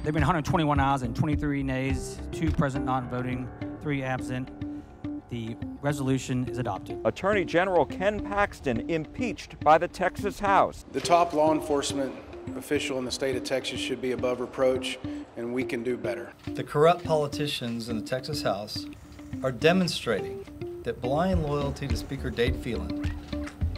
There have been 121 ayes and 23 nays, 2 present not voting, 3 absent. The resolution is adopted. Attorney General Ken Paxton impeached by the Texas House. The top law enforcement official in the state of Texas should be above reproach, and we can do better. The corrupt politicians in the Texas House are demonstrating that blind loyalty to Speaker Dade Phelan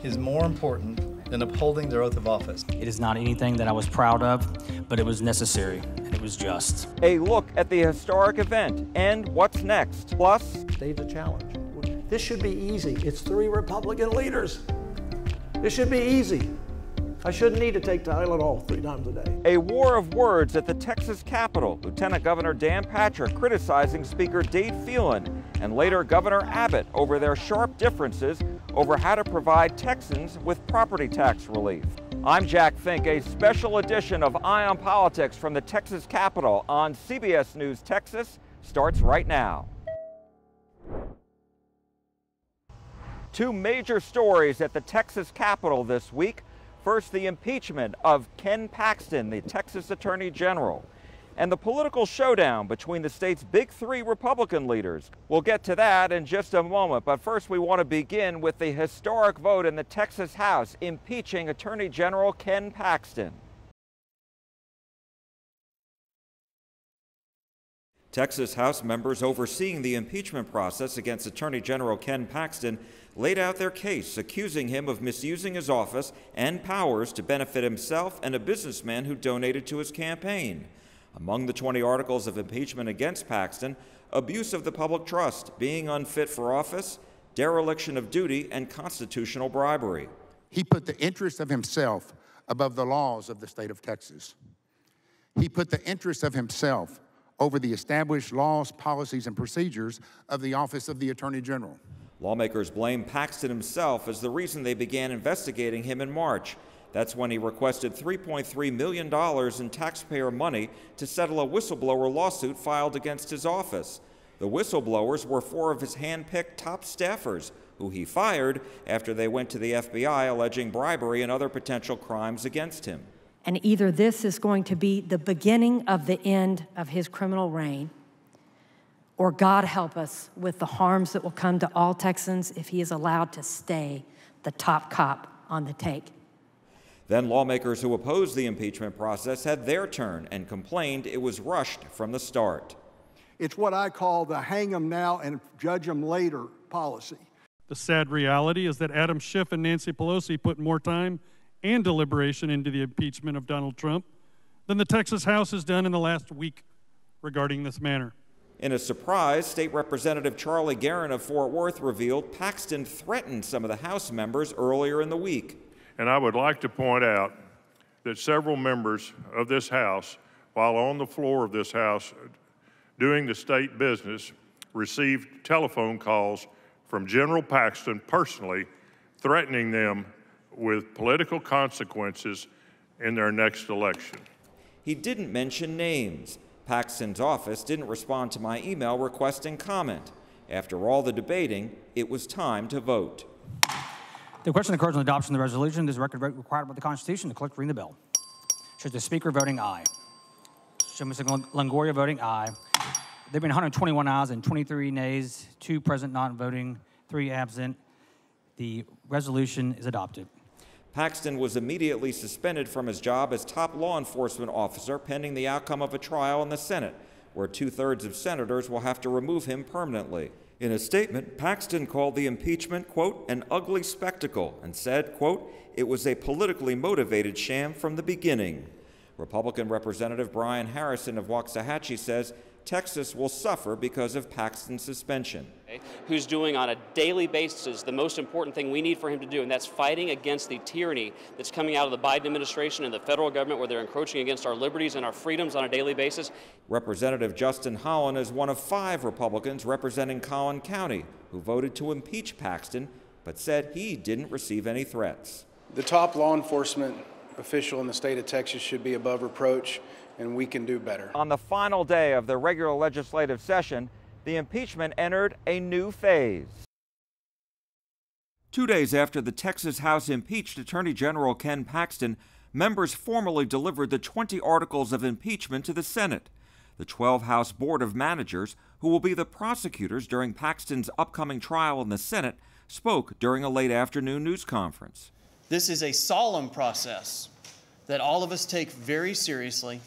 is more important than upholding their oath of office. It is not anything that I was proud of, but it was necessary and it was just. A look at the historic event and what's next. Plus, Dade's a challenge. This should be easy. It's 3 Republican leaders. This should be easy. I shouldn't need to take Tylenol 3 times a day. A war of words at the Texas Capitol. Lieutenant Governor Dan Patrick criticizing Speaker Dade Phelan and later Governor Abbott over their sharp differences over how to provide Texans with property tax relief. I'm Jack Fink. A special edition of Eye on Politics from the Texas Capitol on CBS News Texas starts right now. 2 major stories at the Texas Capitol this week. First, the impeachment of Ken Paxton, the Texas Attorney General, and the political showdown between the state's big 3 Republican leaders. We'll get to that in just a moment, but first we want to begin with the historic vote in the Texas House impeaching Attorney General Ken Paxton. Texas House members overseeing the impeachment process against Attorney General Ken Paxton laid out their case, accusing him of misusing his office and powers to benefit himself and a businessman who donated to his campaign. Among the 20 articles of impeachment against Paxton, abuse of the public trust, being unfit for office, dereliction of duty, and constitutional bribery. He put the interest of himself above the laws of the state of Texas. He put the interest of himself over the established laws, policies, and procedures of the Office of the Attorney General. Lawmakers blame Paxton himself as the reason they began investigating him in March. That's when he requested $3.3 million in taxpayer money to settle a whistleblower lawsuit filed against his office. The whistleblowers were 4 of his hand-picked top staffers, who he fired after they went to the FBI alleging bribery and other potential crimes against him. And either this is going to be the beginning of the end of his criminal reign, or God help us with the harms that will come to all Texans if he is allowed to stay the top cop on the take. Then lawmakers who opposed the impeachment process had their turn and complained it was rushed from the start. It's what I call the hang 'em now and judge 'em later policy. The sad reality is that Adam Schiff and Nancy Pelosi put more time and deliberation into the impeachment of Donald Trump than the Texas House has done in the last week regarding this matter. In a surprise, State Representative Charlie Guerin of Fort Worth revealed Paxton threatened some of the House members earlier in the week. And I would like to point out that several members of this House, while on the floor of this House doing the state business, received telephone calls from General Paxton personally, threatening them with political consequences in their next election. He didn't mention names. Paxton's office didn't respond to my email requesting comment. After all the debating, it was time to vote. The question occurs on the adoption of the resolution. This is a record vote required by the Constitution. The clerk ring the bell. Shows the Speaker voting aye. Show Mr. Longoria voting aye. There have been 121 ayes and 23 nays, 2 present not voting, 3 absent. The resolution is adopted. Paxton was immediately suspended from his job as top law enforcement officer pending the outcome of a trial in the Senate, where 2/3 of senators will have to remove him permanently. In a statement, Paxton called the impeachment, quote, an ugly spectacle, and said, quote, it was a politically motivated sham from the beginning. Republican Representative Brian Harrison of Waxahachie says Texas will suffer because of Paxton's suspension. Who's doing on a daily basis the most important thing we need for him to do, and that's fighting against the tyranny that's coming out of the Biden administration and the federal government, where they're encroaching against our liberties and our freedoms on a daily basis. Representative Justin Holland is one of 5 Republicans representing Collin County who voted to impeach Paxton, but said he didn't receive any threats. The top law enforcement official in the state of Texas should be above reproach, and we can do better. On the final day of the regular legislative session, the impeachment entered a new phase. 2 days after the Texas House impeached Attorney General Ken Paxton, members formally delivered the 20 articles of impeachment to the Senate. The 12 House Board of Managers, who will be the prosecutors during Paxton's upcoming trial in the Senate, spoke during a late afternoon news conference. This is a solemn process that all of us take very seriously.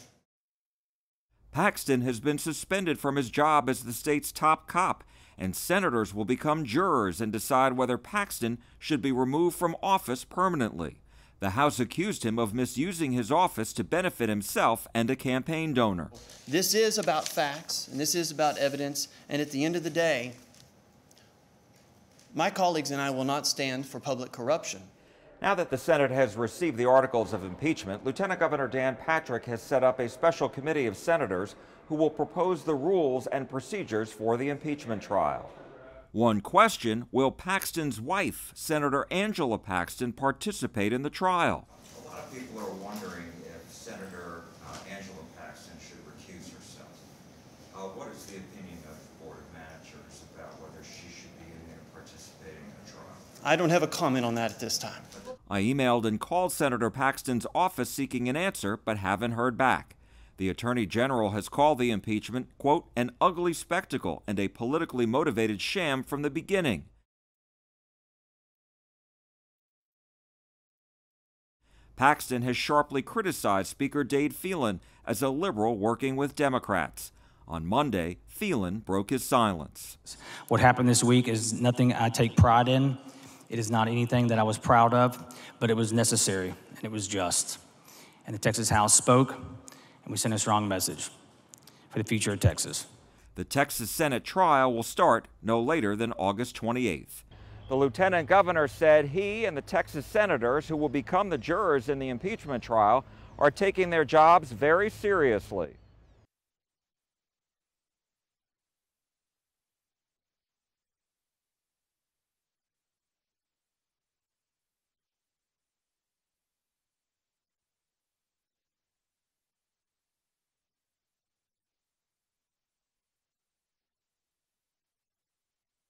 Paxton has been suspended from his job as the state's top cop, and senators will become jurors and decide whether Paxton should be removed from office permanently. The House accused him of misusing his office to benefit himself and a campaign donor. This is about facts, and this is about evidence, and at the end of the day, my colleagues and I will not stand for public corruption. Now that the Senate has received the articles of impeachment, Lieutenant Governor Dan Patrick has set up a special committee of senators who will propose the rules and procedures for the impeachment trial. One question, will Paxton's wife, Senator Angela Paxton, participate in the trial? A lot of people are wondering if Senator Angela Paxton should recuse herself. What is the opinion of the Board of Managers about whether she should be in there participating in the trial? I don't have a comment on that at this time. I emailed and called Senator Paxton's office seeking an answer, but haven't heard back. The Attorney General has called the impeachment, quote, an ugly spectacle and a politically motivated sham from the beginning. Paxton has sharply criticized Speaker Dade Phelan as a liberal working with Democrats. On Monday, Phelan broke his silence. What happened this week is nothing I take pride in. It is not anything that I was proud of, but it was necessary and it was just. And the Texas House spoke, and we sent a strong message for the future of Texas. The Texas Senate trial will start no later than August 28th. The lieutenant governor said he and the Texas senators who will become the jurors in the impeachment trial are taking their jobs very seriously.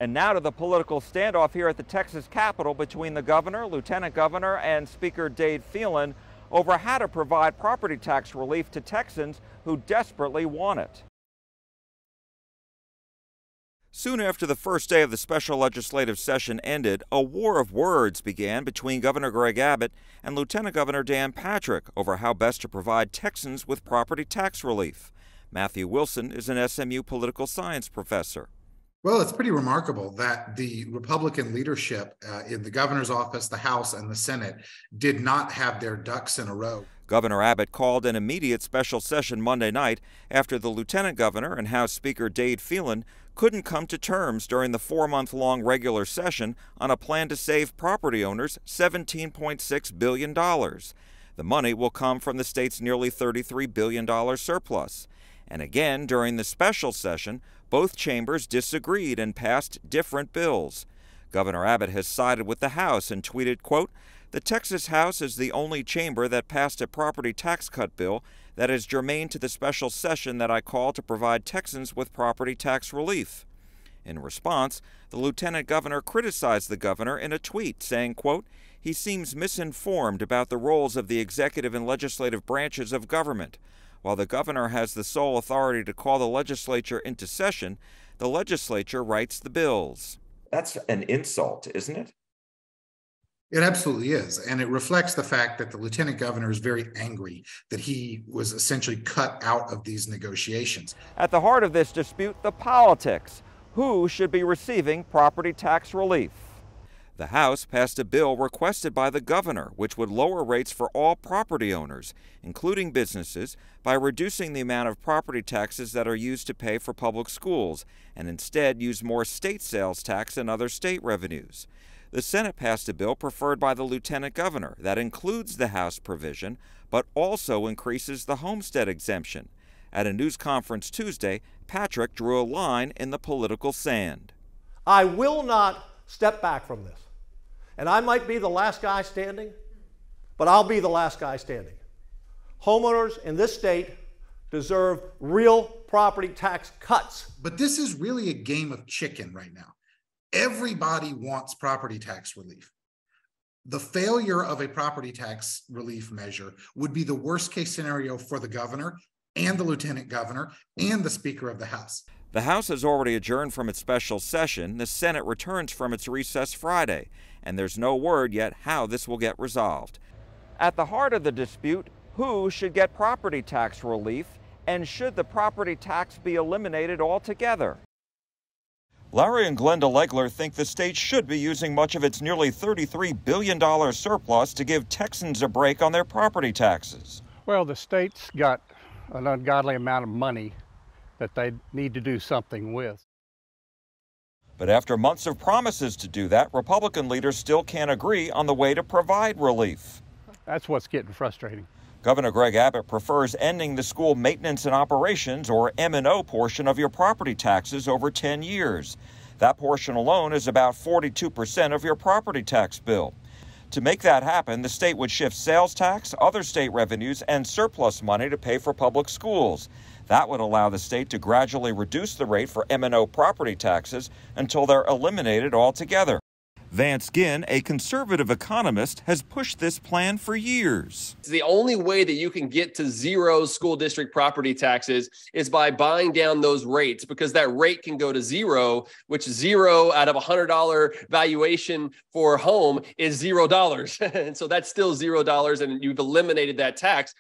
And now to the political standoff here at the Texas Capitol between the governor, lieutenant governor, and Speaker Dade Phelan over how to provide property tax relief to Texans who desperately want it. Soon after the first day of the special legislative session ended, a war of words began between Governor Greg Abbott and Lieutenant Governor Dan Patrick over how best to provide Texans with property tax relief. Matthew Wilson is an SMU political science professor. Well, it's pretty remarkable that the Republican leadership in the governor's office, the House, and the Senate did not have their ducks in a row. Governor Abbott called an immediate special session Monday night after the lieutenant governor and House Speaker Dade Phelan couldn't come to terms during the 4-month-long regular session on a plan to save property owners $17.6 billion. The money will come from the state's nearly $33 billion surplus. And again, during the special session, both chambers disagreed and passed different bills. Governor Abbott has sided with the House and tweeted, quote, "The Texas House is the only chamber that passed a property tax cut bill that is germane to the special session that I call to provide Texans with property tax relief." In response, the lieutenant governor criticized the governor in a tweet, saying, quote, "He seems misinformed about the roles of the executive and legislative branches of government. While the governor has the sole authority to call the legislature into session, the legislature writes the bills." That's an insult, isn't it? It absolutely is. And it reflects the fact that the lieutenant governor is very angry that he was essentially cut out of these negotiations. At the heart of this dispute, the politics. Who should be receiving property tax relief? The House passed a bill requested by the governor, which would lower rates for all property owners, including businesses, by reducing the amount of property taxes that are used to pay for public schools, and instead use more state sales tax and other state revenues. The Senate passed a bill preferred by the lieutenant governor that includes the House provision, but also increases the homestead exemption. At a news conference Tuesday, Patrick drew a line in the political sand. I will not step back from this. And I might be the last guy standing, but I'll be the last guy standing. Homeowners in this state deserve real property tax cuts. But this is really a game of chicken right now. Everybody wants property tax relief. The failure of a property tax relief measure would be the worst case scenario for the governor and the lieutenant governor and the Speaker of the House. The House has already adjourned from its special session. The Senate returns from its recess Friday, and there's no word yet how this will get resolved. At the heart of the dispute, who should get property tax relief, and should the property tax be eliminated altogether? Larry and Glenda Legler think the state should be using much of its nearly $33 billion surplus to give Texans a break on their property taxes. Well, the state's got an ungodly amount of money that they need to do something with. But after months of promises to do that, Republican leaders still can't agree on the way to provide relief. That's what's getting frustrating. Governor Greg Abbott prefers ending the school maintenance and operations, or M&O, portion of your property taxes over 10 years. That portion alone is about 42% of your property tax bill. To make that happen, the state would shift sales tax, other state revenues, and surplus money to pay for public schools. That would allow the state to gradually reduce the rate for M&O property taxes until they're eliminated altogether. Vance Ginn, a conservative economist, has pushed this plan for years. The only way that you can get to zero school district property taxes is by buying down those rates, because that rate can go to zero, which zero out of $100 valuation for a home is $0. And so that's still $0, and you've eliminated that tax.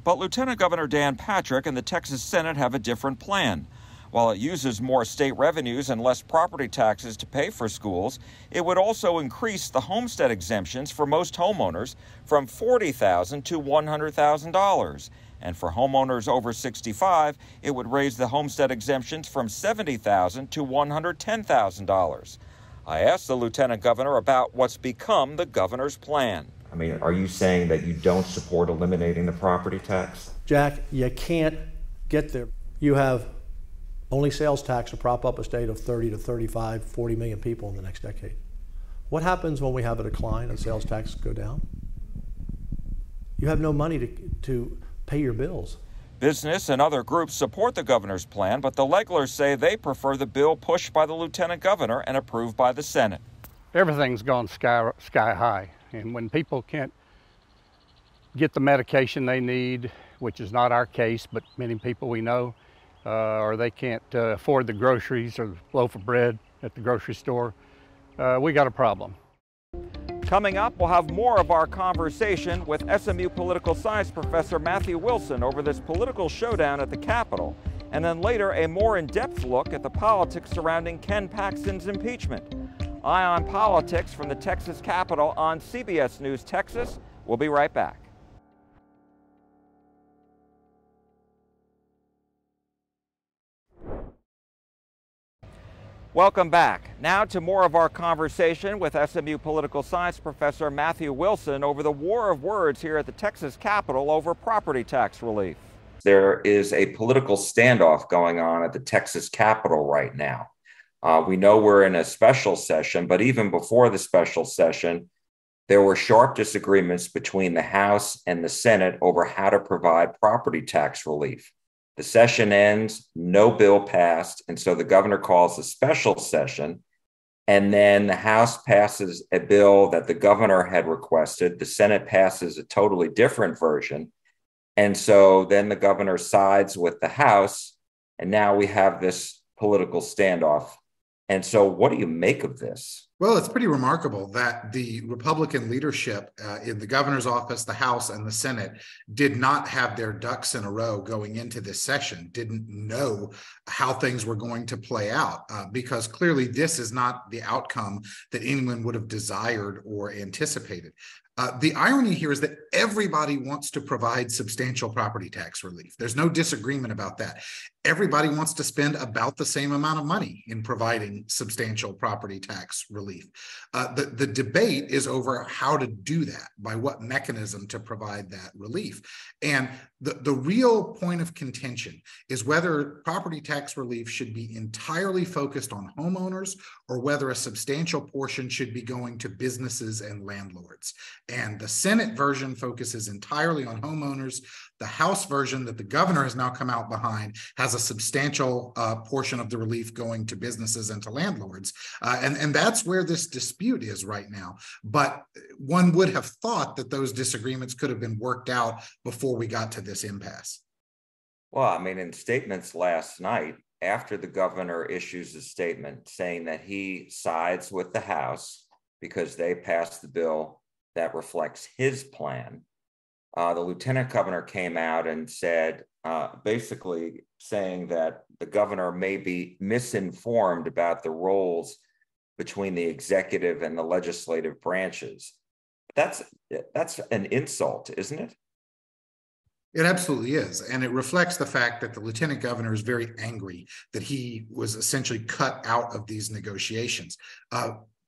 But Lieutenant Governor Dan Patrick and the Texas Senate have a different plan. While it uses more state revenues and less property taxes to pay for schools, it would also increase the homestead exemptions for most homeowners from $40,000 to $100,000. And for homeowners over 65, it would raise the homestead exemptions from $70,000 to $110,000. I asked the lieutenant governor about what's become the governor's plan. I mean, are you saying that you don't support eliminating the property tax? Jack, you can't get there. You have only sales tax to prop up a state of 30 to 35, 40 million people in the next decade. What happens when we have a decline and sales tax go down? You have no money to pay your bills. Business and other groups support the governor's plan, but the Leglers say they prefer the bill pushed by the lieutenant governor and approved by the Senate. Everything's gone sky high, and when people can't get the medication they need, which is not our case, but many people we know, or they can't afford the groceries or the loaf of bread at the grocery store, we got a problem. Coming up, we'll have more of our conversation with SMU political science professor Matthew Wilson over this political showdown at the Capitol, and then later a more in-depth look at the politics surrounding Ken Paxton's impeachment. Eye on Politics from the Texas Capitol on CBS News Texas. We'll be right back. Welcome back. Now to more of our conversation with SMU political science professor Matthew Wilson over the war of words here at the Texas Capitol over property tax relief. There is a political standoff going on at the Texas Capitol right now. We know we're in a special session, but even before the special session, there were sharp disagreements between the House and the Senate over how to provide property tax relief. The session ends, no bill passed, and so the governor calls a special session, and then the House passes a bill that the governor had requested. The Senate passes a totally different version, and so then the governor sides with the House, and now we have this political standoff. And so what do you make of this? Well, it's pretty remarkable that the Republican leadership in the governor's office, the House, and the Senate did not have their ducks in a row going into this session, didn't know how things were going to play out, because clearly this is not the outcome that anyone would have desired or anticipated. The irony here is that everybody wants to provide substantial property tax relief. There's no disagreement about that. Everybody wants to spend about the same amount of money in providing substantial property tax relief. The debate is over how to do that, by what mechanism to provide that relief. And the real point of contention is whether property tax relief should be entirely focused on homeowners or whether a substantial portion should be going to businesses and landlords. And the Senate version focuses entirely on homeowners. The House version that the governor has now come out behind has a substantial portion of the relief going to businesses and to landlords. And that's where this dispute is right now. But one would have thought that those disagreements could have been worked out before we got to this impasse. Well, I mean, in statements last night, after the governor issues a statement saying that he sides with the House because they passed the bill that reflects his plan, the lieutenant governor came out and said, basically saying that the governor may be misinformed about the roles between the executive and the legislative branches. That's an insult, isn't it? It absolutely is. And it reflects the fact that the lieutenant governor is very angry that he was essentially cut out of these negotiations.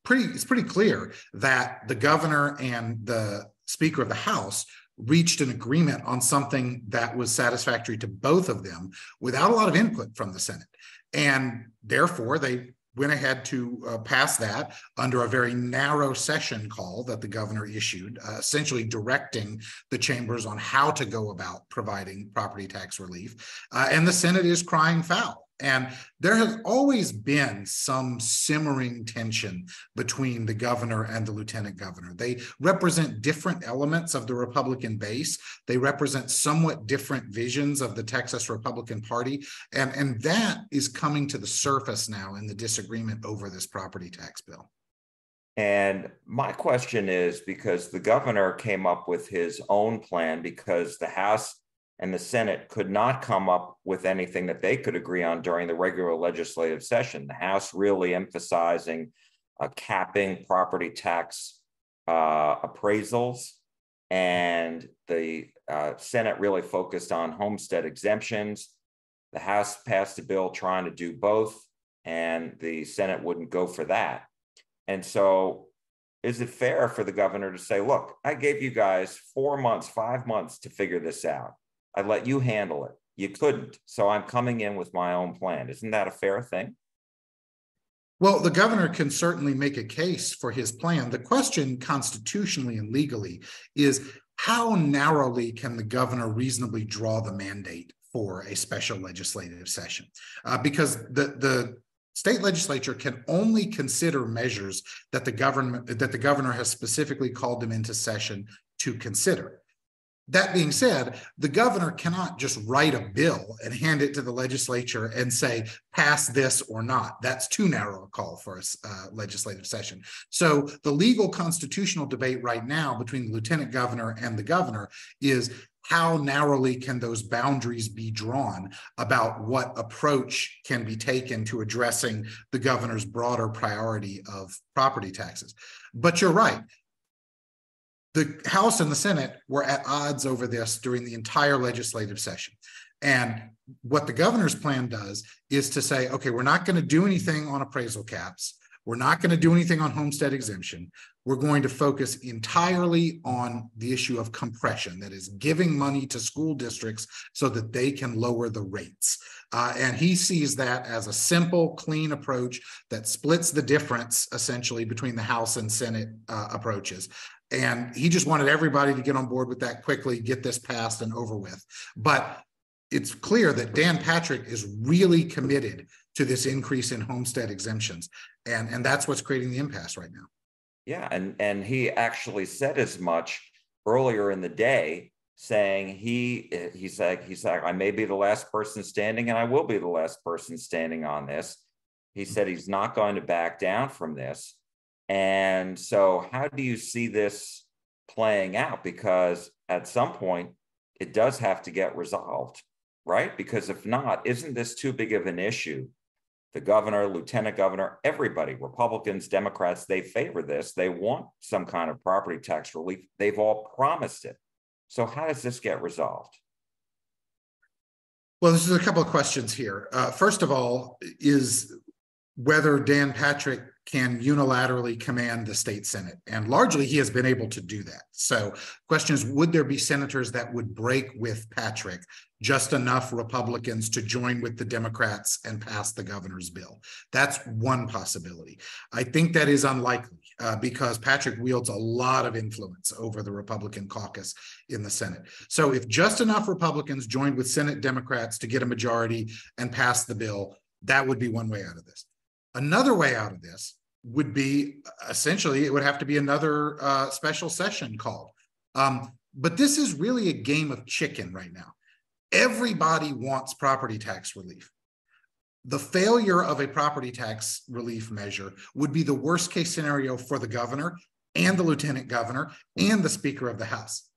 It's pretty clear that the governor and the Speaker of the House reached an agreement on something that was satisfactory to both of them without a lot of input from the Senate. And therefore, they went ahead to pass that under a very narrow session call that the governor issued, essentially directing the chambers on how to go about providing property tax relief. And the Senate is crying foul. And there has always been some simmering tension between the governor and the lieutenant governor. They represent different elements of the Republican base. They represent somewhat different visions of the Texas Republican Party. And that is coming to the surface now in the disagreement over this property tax bill. And my question is, because the governor came up with his own plan because the House and the Senate could not come up with anything that they could agree on during the regular legislative session. The House really emphasizing capping property tax appraisals, and the Senate really focused on homestead exemptions. The House passed a bill trying to do both, and the Senate wouldn't go for that. And so is it fair for the governor to say, look, I gave you guys 4 months, 5 months to figure this out. I let you handle it. You couldn't. So I'm coming in with my own plan. Isn't that a fair thing? Well, the governor can certainly make a case for his plan. The question constitutionally and legally is, how narrowly can the governor reasonably draw the mandate for a special legislative session? Because the state legislature can only consider measures that the governor has specifically called them into session to consider. That being said, the governor cannot just write a bill and hand it to the legislature and say, pass this or not. That's too narrow a call for a legislative session. So the legal constitutional debate right now between the lieutenant governor and the governor is, how narrowly can those boundaries be drawn about what approach can be taken to addressing the governor's broader priority of property taxes? But you're right. The House and the Senate were at odds over this during the entire legislative session. And what the governor's plan does is to say, okay, we're not going to do anything on appraisal caps. We're not going to do anything on homestead exemption. We're going to focus entirely on the issue of compression, that is giving money to school districts so that they can lower the rates. And he sees that as a simple, clean approach that splits the difference essentially between the House and Senate approaches. And he just wanted everybody to get on board with that quickly, get this passed and over with. But it's clear that Dan Patrick is really committed to this increase in homestead exemptions. And that's what's creating the impasse right now. Yeah, and he actually said as much earlier in the day, saying he's like, I may be the last person standing and I will be the last person standing on this. He said he's not going to back down from this. And so how do you see this playing out? Because at some point it does have to get resolved, right? Because if not, isn't this too big of an issue? The governor, lieutenant governor, everybody, Republicans, Democrats, they favor this. They want some kind of property tax relief. They've all promised it. So how does this get resolved? Well, there's a couple of questions here. First of all, is whether Dan Patrick can unilaterally command the state Senate. And largely he has been able to do that. So the question is, would there be senators that would break with Patrick, just enough Republicans to join with the Democrats and pass the governor's bill? That's one possibility. I think that is unlikely because Patrick wields a lot of influence over the Republican caucus in the Senate. So if just enough Republicans joined with Senate Democrats to get a majority and pass the bill, that would be one way out of this. Another way out of this would be essentially, it would have to be another special session called. But this is really a game of chicken right now. Everybody wants property tax relief. The failure of a property tax relief measure would be the worst case scenario for the governor and the lieutenant governor and the Speaker of the House.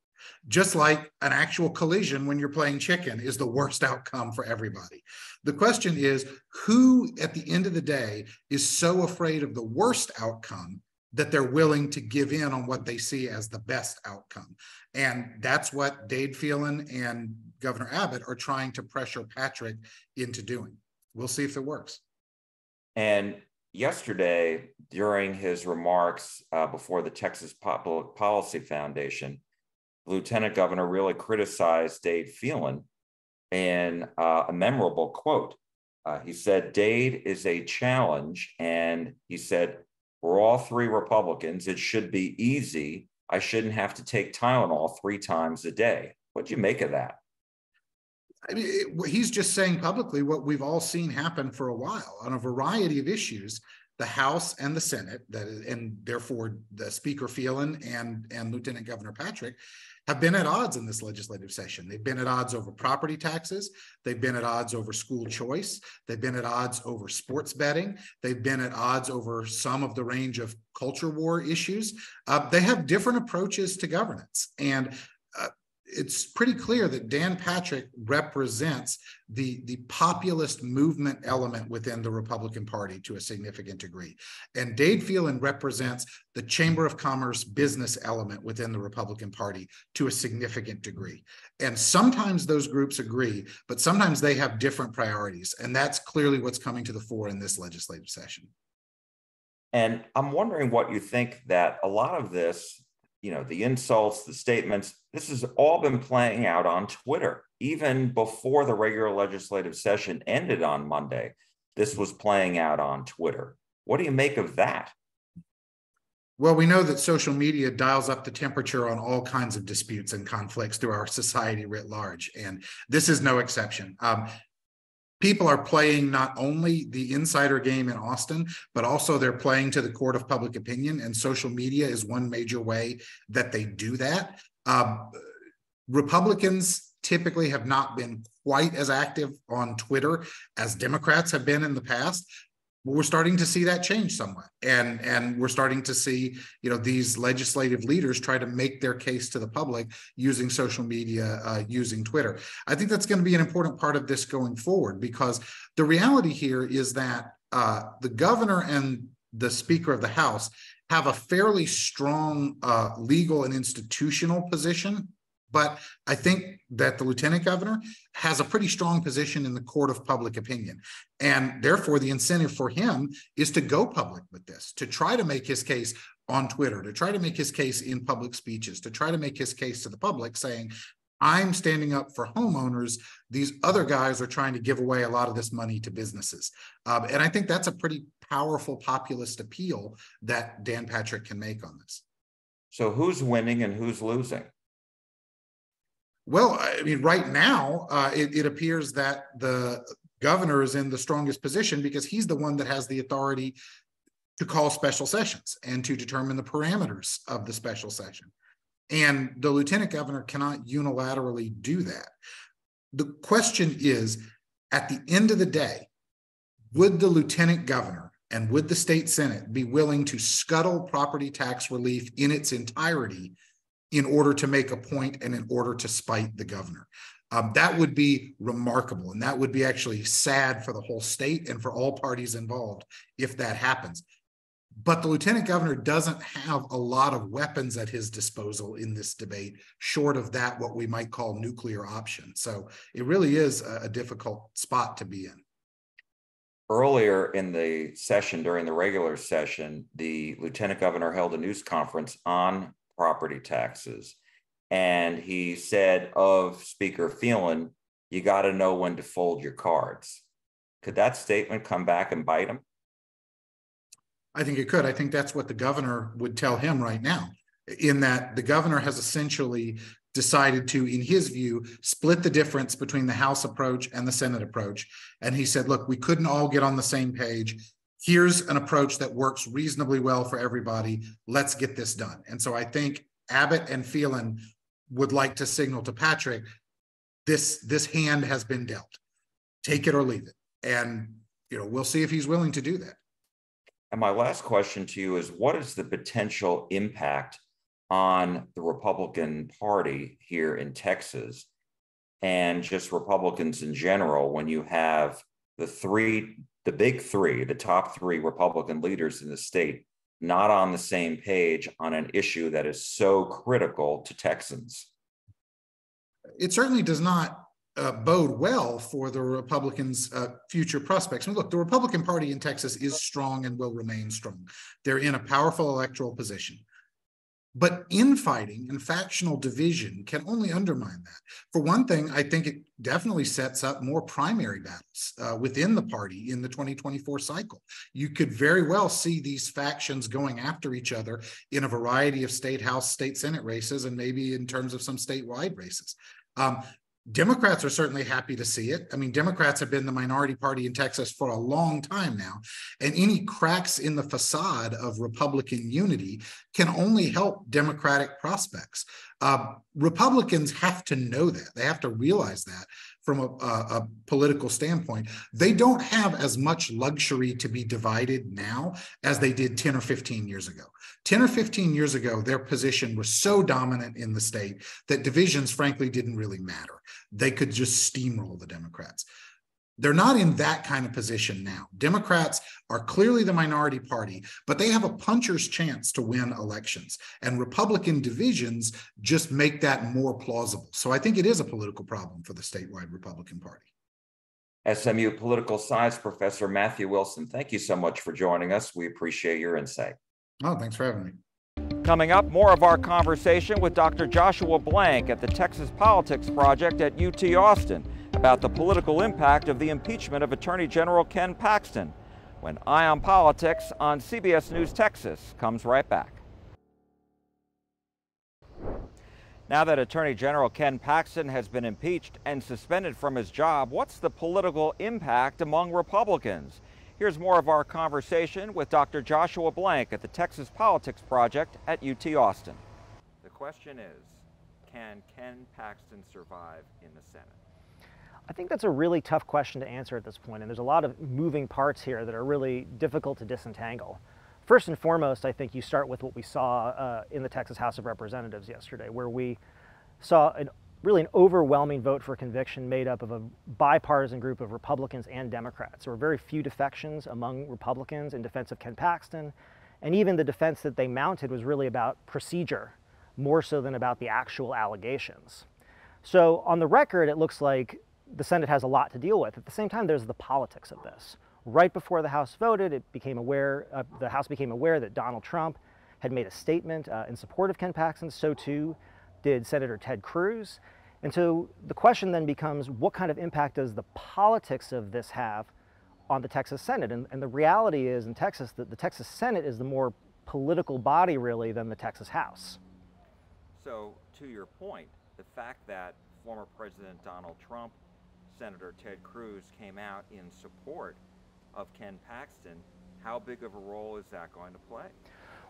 Just like an actual collision when you're playing chicken is the worst outcome for everybody. The question is, who at the end of the day is so afraid of the worst outcome that they're willing to give in on what they see as the best outcome? And that's what Dade Phelan and Governor Abbott are trying to pressure Patrick into doing. We'll see if it works. And yesterday, during his remarks before the Texas Public Policy Foundation, the Lieutenant Governor really criticized Dade Phelan in a memorable quote. He said, "Dade is a challenge," and he said, "We're all three Republicans. It should be easy. I shouldn't have to take Tylenol 3 times a day." What'd you make of that? I mean, he's just saying publicly what we've all seen happen for a while on a variety of issues. The House and the Senate, and therefore the Speaker Phelan and Lieutenant Governor Patrick, have been at odds in this legislative session. They've been at odds over property taxes. They've been at odds over school choice. They've been at odds over sports betting. They've been at odds over some of the range of culture war issues. They have different approaches to governance. And it's pretty clear that Dan Patrick represents the populist movement element within the Republican Party to a significant degree. And Dade Phelan represents the Chamber of Commerce business element within the Republican Party to a significant degree. And sometimes those groups agree, but sometimes they have different priorities. And that's clearly what's coming to the fore in this legislative session. And I'm wondering what you think that a lot of this, you know, the insults, the statements, this has all been playing out on Twitter. Even before the regular legislative session ended on Monday, this was playing out on Twitter. What do you make of that? Well, we know that social media dials up the temperature on all kinds of disputes and conflicts through our society writ large, and this is no exception. People are playing not only the insider game in Austin, but also they're playing to the court of public opinion, and social media is one major way that they do that. Republicans typically have not been quite as active on Twitter as Democrats have been in the past. But we're starting to see that change somewhat, and we're starting to see, you know, these legislative leaders try to make their case to the public using social media, using Twitter. I think that's going to be an important part of this going forward, because the reality here is that the governor and the Speaker of the House have a fairly strong legal and institutional position. But I think that the lieutenant governor has a pretty strong position in the court of public opinion. And therefore, the incentive for him is to go public with this, to try to make his case on Twitter, to try to make his case in public speeches, to try to make his case to the public saying, I'm standing up for homeowners. These other guys are trying to give away a lot of this money to businesses. And I think that's a pretty powerful populist appeal that Dan Patrick can make on this. So who's winning and who's losing? Well, I mean, right now, it appears that the governor is in the strongest position because he's the one that has the authority to call special sessions and to determine the parameters of the special session. And the lieutenant governor cannot unilaterally do that. The question is, at the end of the day, would the lieutenant governor and would the state Senate be willing to scuttle property tax relief in its entirety in order to make a point and in order to spite the governor? That would be remarkable, and that would be actually sad for the whole state and for all parties involved if that happens. But the lieutenant governor doesn't have a lot of weapons at his disposal in this debate, short of that, what we might call nuclear option. So it really is a difficult spot to be in. Earlier in the session, during the regular session, the lieutenant governor held a news conference on property taxes. And he said of Speaker Phelan, you got to know when to fold your cards. Could that statement come back and bite him? I think it could. I think that's what the governor would tell him right now, in that the governor has essentially decided to, in his view, split the difference between the House approach and the Senate approach. And he said, look, we couldn't all get on the same page. Here's an approach that works reasonably well for everybody. Let's get this done. And so I think Abbott and Phelan would like to signal to Patrick, this hand has been dealt. Take it or leave it. And we'll see if he's willing to do that. And my last question to you is, what is the potential impact on the Republican Party here in Texas and just Republicans in general when you have the big three, the top three Republican leaders in the state not on the same page on an issue that is so critical to Texans? It certainly does not bode well for the Republicans' future prospects. And look, the Republican Party in Texas is strong and will remain strong. They're in a powerful electoral position. But infighting and factional division can only undermine that. For one thing, I think it definitely sets up more primary battles within the party in the 2024 cycle. You could very well see these factions going after each other in a variety of state House, state Senate races, and maybe in terms of some statewide races. Democrats are certainly happy to see it. I mean, Democrats have been the minority party in Texas for a long time now, and any cracks in the facade of Republican unity can only help Democratic prospects. Republicans have to know that. They have to realize that from a political standpoint. They don't have as much luxury to be divided now as they did 10 or 15 years ago. 10 or 15 years ago, their position was so dominant in the state that divisions, frankly, didn't really matter. They could just steamroll the Democrats. They're not in that kind of position now. Democrats are clearly the minority party, but they have a puncher's chance to win elections. And Republican divisions just make that more plausible. So I think it is a political problem for the statewide Republican Party. SMU political science professor Matthew Wilson, thank you so much for joining us. We appreciate your insight. Oh, thanks for having me. Coming up, more of our conversation with Dr. Joshua Blank at the Texas Politics Project at UT Austin about the political impact of the impeachment of Attorney General Ken Paxton, when Eye on Politics on CBS News Texas comes right back. Now that Attorney General Ken Paxton has been impeached and suspended from his job, what's the political impact among Republicans? Here's more of our conversation with Dr. Joshua Blank at the Texas Politics Project at UT Austin. The question is, can Ken Paxton survive in the Senate? I think that's a really tough question to answer at this point, and there's a lot of moving parts here that are really difficult to disentangle. First and foremost, I think you start with what we saw in the Texas House of Representatives yesterday, where we saw really an overwhelming vote for conviction made up of a bipartisan group of Republicans and Democrats. There were very few defections among Republicans in defense of Ken Paxton, and even the defense that they mounted was really about procedure, more so than about the actual allegations. So on the record, it looks like the Senate has a lot to deal with. At the same time, there's the politics of this. Right before the House voted, the House became aware that Donald Trump had made a statement in support of Ken Paxton. So too did Senator Ted Cruz. And so the question then becomes, what kind of impact does the politics of this have on the Texas Senate? And the reality is in Texas that the Texas Senate is the more political body really than the Texas House. So to your point, the fact that former President Donald Trump, Senator Ted Cruz came out in support of Ken Paxton, how big of a role is that going to play?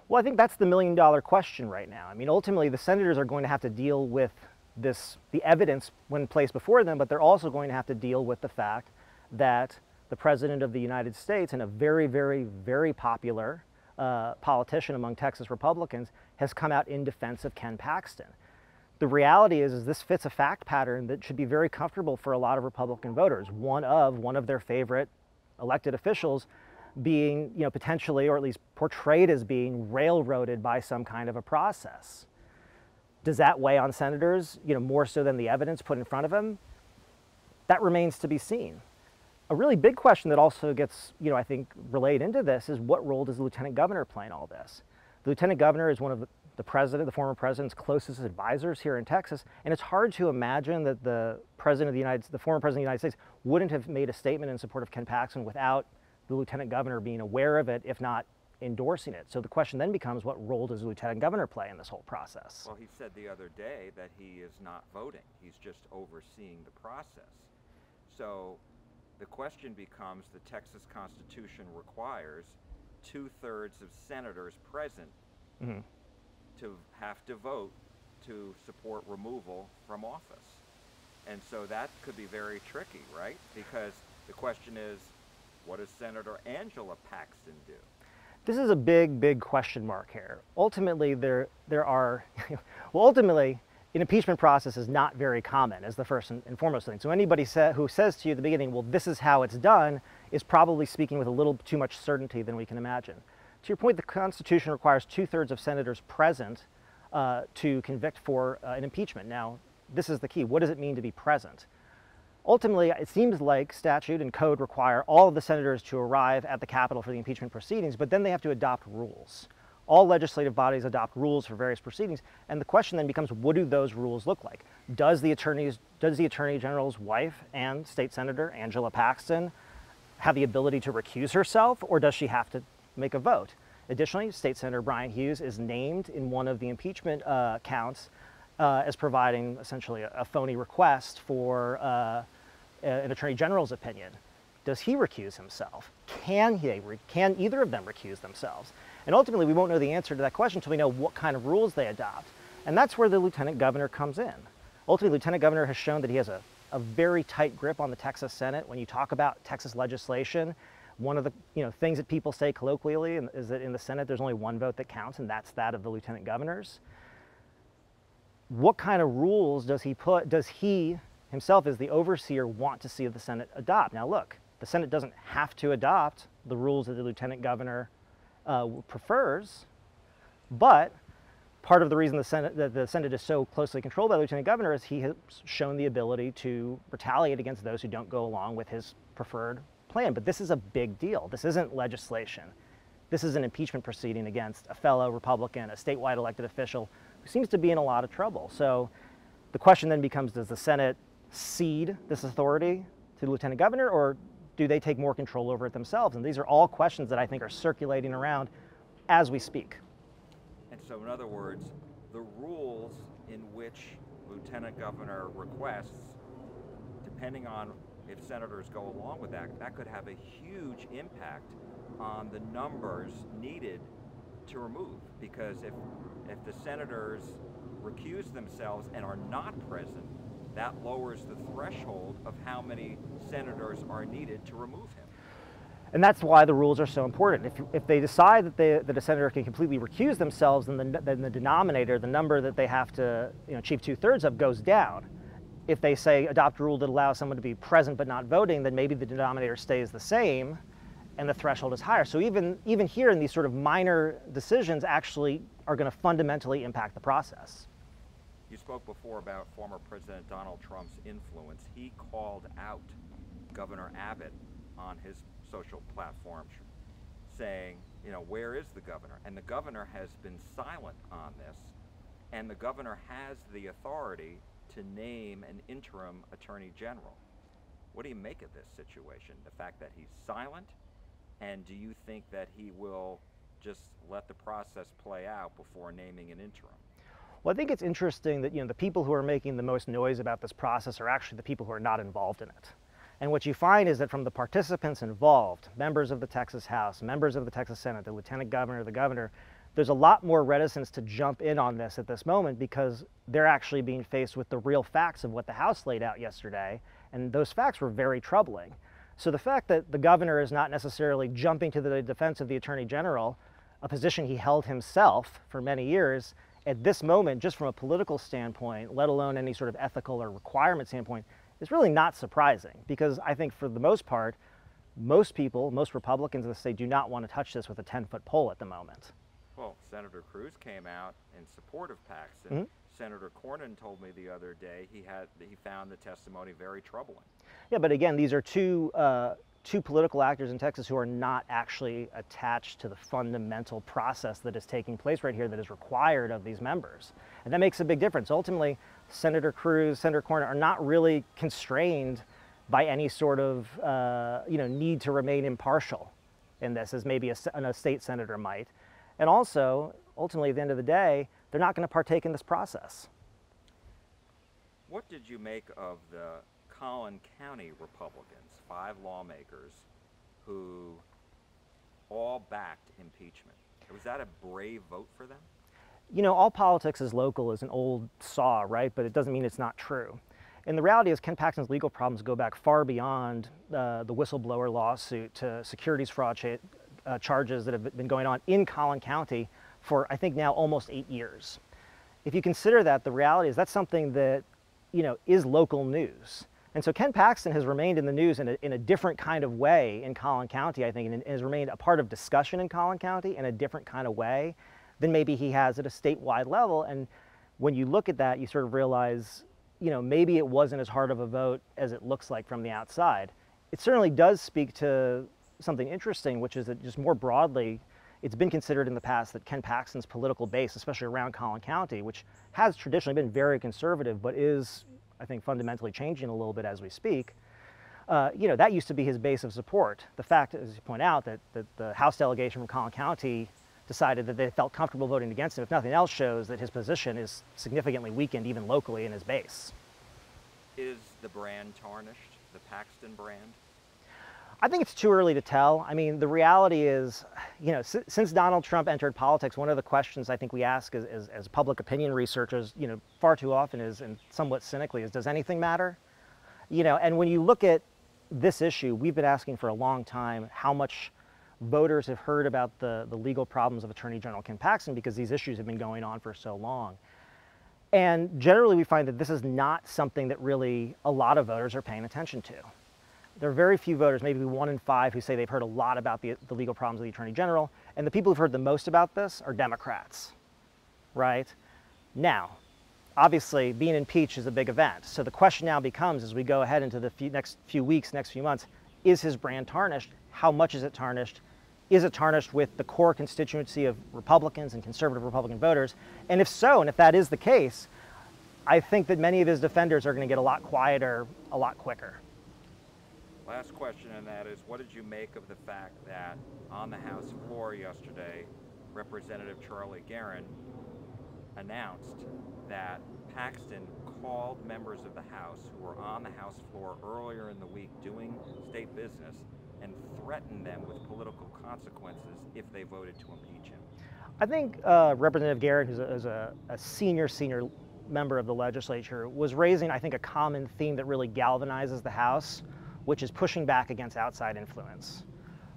Well, I think that's the million-dollar question right now. I mean, ultimately, the senators are going to have to deal with the evidence when placed before them, but they're also going to have to deal with the fact that the President of the United States, and a very, very, very popular politician among Texas Republicans, has come out in defense of Ken Paxton. The reality is this fits a fact pattern that should be very comfortable for a lot of Republican voters. One of their favorite elected officials being, potentially, or at least portrayed as being railroaded by some kind of a process. Does that weigh on senators, more so than the evidence put in front of them? That remains to be seen. A really big question that also gets, I think relayed into this is what role does the lieutenant governor play in all this? The lieutenant governor is one of the former president's closest advisors here in Texas, and it's hard to imagine that the former president of the United States wouldn't have made a statement in support of Ken Paxton without the lieutenant governor being aware of it, if not endorsing it. So the question then becomes, what role does the lieutenant governor play in this whole process? Well, he said the other day that he is not voting. He's just overseeing the process. So the question becomes, the Texas Constitution requires 2/3 of senators present to have to vote to support removal from office. And so that could be very tricky, right? Because the question is, what does Senator Angela Paxton do? This is a big, big question mark here. Ultimately, there are, ultimately, an impeachment process is not very common, as the first and foremost thing. So anybody who says to you at the beginning, well, this is how it's done, is probably speaking with a little too much certainty than we can imagine. To your point, the Constitution requires 2/3 of senators present to convict for an impeachment. Now, this is the key. What does it mean to be present? Ultimately, it seems like statute and code require all of the senators to arrive at the Capitol for the impeachment proceedings, but then they have to adopt rules. All legislative bodies adopt rules for various proceedings, and the question then becomes, what do those rules look like? Does the Attorney General's wife and State Senator Angela Paxton have the ability to recuse herself, or does she have to make a vote? Additionally, State Senator Brian Hughes is named in one of the impeachment counts as providing essentially a phony request for an Attorney General's opinion. Does he recuse himself? Can either of them recuse themselves? And ultimately, we won't know the answer to that question until we know what kind of rules they adopt. And that's where the Lieutenant Governor comes in. Ultimately, Lieutenant Governor has shown that he has a very tight grip on the Texas Senate. When you talk about Texas legislation, one of the things that people say colloquially is that in the Senate there's only one vote that counts, and that's that of the Lieutenant Governors. What kind of rules does he himself as the overseer want to see the Senate adopt? Now look, the Senate doesn't have to adopt the rules that the Lieutenant Governor prefers, but part of the reason the Senate is so closely controlled by the Lieutenant Governor is he has shown the ability to retaliate against those who don't go along with his preferred plan. But this is a big deal. This isn't legislation. This is an impeachment proceeding against a fellow Republican, a statewide elected official who seems to be in a lot of trouble. So the question then becomes, does the Senate cede this authority to the Lieutenant Governor, or do they take more control over it themselves? And these are all questions that I think are circulating around as we speak. And so in other words, the rules in which Lieutenant Governor requests, depending on if senators go along with that, that could have a huge impact on the numbers needed to remove. Because if the senators recuse themselves and are not present, that lowers the threshold of how many senators are needed to remove him. And that's why the rules are so important. If they decide that a senator can completely recuse themselves, then the denominator, the number that they have to achieve 2/3 of, goes down. If they say adopt a rule that allows someone to be present but not voting, then maybe the denominator stays the same and the threshold is higher. So even here in these sort of minor decisions actually are going to fundamentally impact the process. You spoke before about former President Donald Trump's influence. He called out Governor Abbott on his social platform, saying, where is the governor? And the governor has been silent on this, and the governor has the authority to name an interim attorney general. What do you make of this situation? The fact that he's silent, and do you think that he will just let the process play out before naming an interim? Well, I think it's interesting that the people who are making the most noise about this process are actually the people who are not involved in it. And what you find is that from the participants involved, members of the Texas House, members of the Texas Senate, the Lieutenant Governor, the Governor, there's a lot more reticence to jump in on this at this moment because they're actually being faced with the real facts of what the House laid out yesterday, and those facts were very troubling. So the fact that the governor is not necessarily jumping to the defense of the Attorney General, a position he held himself for many years, at this moment, just from a political standpoint, let alone any sort of ethical or requirement standpoint, is really not surprising, because I think for the most part, most people, most Republicans in the state do not want to touch this with a 10-foot pole at the moment. Well, Senator Cruz came out in support of Paxton. Senator Cornyn told me the other day he found the testimony very troubling. Yeah, but again, these are two political actors in Texas who are not actually attached to the fundamental process that is taking place right here that is required of these members. And that makes a big difference. Ultimately, Senator Cruz, Senator Cornyn are not really constrained by any sort of need to remain impartial in this, as maybe a state senator might. And also, ultimately, at the end of the day, they're not going to partake in this process. What did you make of the Collin County Republicans, 5 lawmakers who all backed impeachment? Was that a brave vote for them? You know, all politics is local is an old saw, right? But it doesn't mean it's not true. And the reality is Ken Paxton's legal problems go back far beyond the whistleblower lawsuit to securities fraud charges that have been going on in Collin County for, I think, now almost 8 years. If you consider that, the reality is that's something that, is local news. And so Ken Paxton has remained in the news in a different kind of way in Collin County, I think, and has remained a part of discussion in Collin County in a different kind of way than maybe he has at a statewide level. And when you look at that, you sort of realize, maybe it wasn't as hard of a vote as it looks like from the outside. It certainly does speak to something interesting, which is that just more broadly, it's been considered in the past that Ken Paxton's political base, especially around Collin County, which has traditionally been very conservative, but is, I think, fundamentally changing a little bit as we speak, that used to be his base of support. The fact, as you point out, that the House delegation from Collin County decided that they felt comfortable voting against him, if nothing else, shows that his position is significantly weakened even locally in his base. Is the brand tarnished, the Paxton brand? I think it's too early to tell. I mean, the reality is, since Donald Trump entered politics, one of the questions I think we ask as public opinion researchers, far too often is, and somewhat cynically, is, does anything matter? And when you look at this issue, we've been asking for a long time how much voters have heard about the legal problems of Attorney General Ken Paxton, because these issues have been going on for so long. And generally we find that this is not something that really a lot of voters are paying attention to. There are very few voters, maybe 1 in 5, who say they've heard a lot about the legal problems of the Attorney General, and the people who've heard the most about this are Democrats, right? Now, obviously, being impeached is a big event, so the question now becomes, as we go ahead into the next few weeks, next few months, is his brand tarnished? How much is it tarnished? Is it tarnished with the core constituency of Republicans and conservative Republican voters? And if so, and if that is the case, I think that many of his defenders are going to get a lot quieter a lot quicker. Last question, and that is, what did you make of the fact that on the House floor yesterday, Representative Charlie Guerin announced that Paxton called members of the House who were on the House floor earlier in the week doing state business and threatened them with political consequences if they voted to impeach him? I think Representative Guerin, who's a senior member of the legislature, was raising, I think, a common theme that really galvanizes the House, which is pushing back against outside influence,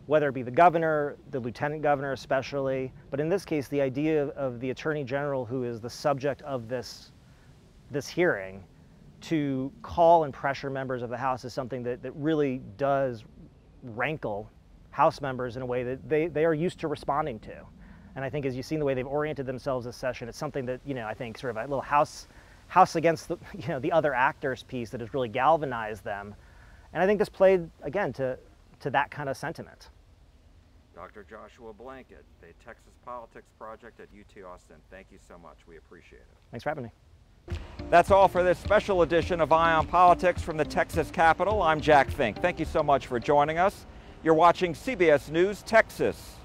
whether it be the governor, the lieutenant governor especially, but in this case, the idea of the Attorney General, who is the subject of this hearing, to call and pressure members of the House is something that really does rankle House members in a way that they are used to responding to. And I think, as you've seen the way they've oriented themselves this session, it's something that, I think sort of a little house against the other actors piece that has really galvanized them. And I think this played, again, to that kind of sentiment. Dr. Joshua Blanket, the Texas Politics Project at UT Austin, thank you so much. We appreciate it. Thanks for having me. That's all for this special edition of Eye on Politics from the Texas Capitol. I'm Jack Fink. Thank you so much for joining us. You're watching CBS News Texas.